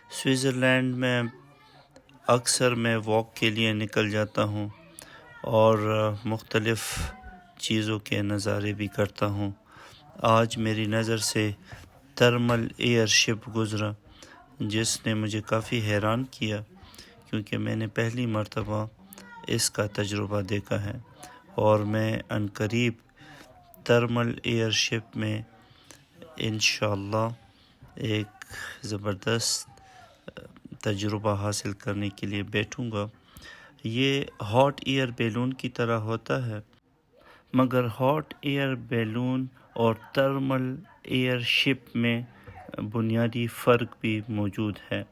Switzerland میں اکثر میں واک کے لیے نکل جاتا ہوں اور مختلف چیزوں کے نظارے بھی کرتا ہوں۔ آج میری نظر سے تھرمل ایئر شپ گزرا جس نے مجھے کافی حیران کیا، کیونکہ میں نے پہلی مرتبہ اس کا تجربہ دیکھا ہے اور میں عنقریب تھرمل ایئر شپ میں انشاءاللہ ایک زبردست تجربہ حاصل کرنے کے لیے بیٹھوں گا۔ یہ ہاٹ ایئر بیلون کی طرح ہوتا ہے، مگر ہاٹ ایئر بیلون اور تھرمل ایئر شپ میں بنیادی فرق بھی موجود ہے۔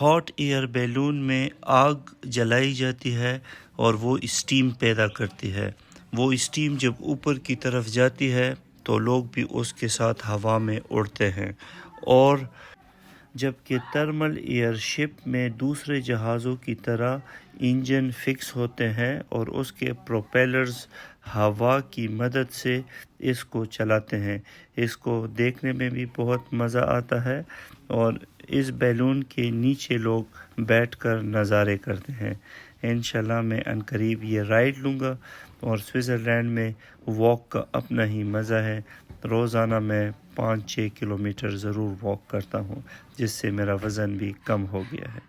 ہاٹ ایئر بیلون میں آگ جلائی جاتی ہے اور وہ اسٹیم پیدا کرتی ہے۔ وہ اسٹیم جب اوپر کی طرف جاتی ہے تو لوگ بھی اس کے ساتھ ہوا میں اڑتے ہیں، اور جبکہ تھرمل ایئر شپ میں دوسرے جہازوں کی طرح انجن فکس ہوتے ہیں اور اس کے پروپیلرز ہوا کی مدد سے اس کو چلاتے ہیں۔ اس کو دیکھنے میں بھی بہت مزہ آتا ہے اور اس بیلون کے نیچے لوگ بیٹھ کر نظارے کرتے ہیں۔ انشاءاللہ میں عنقریب یہ رائڈ لوں گا، اور سوئٹزرلینڈ میں واک کا اپنا ہی مزہ ہے۔ روزانہ میں 5-6 کلومیٹر ضرور واک کرتا ہوں، جس سے میرا وزن بھی کم ہو گیا ہے۔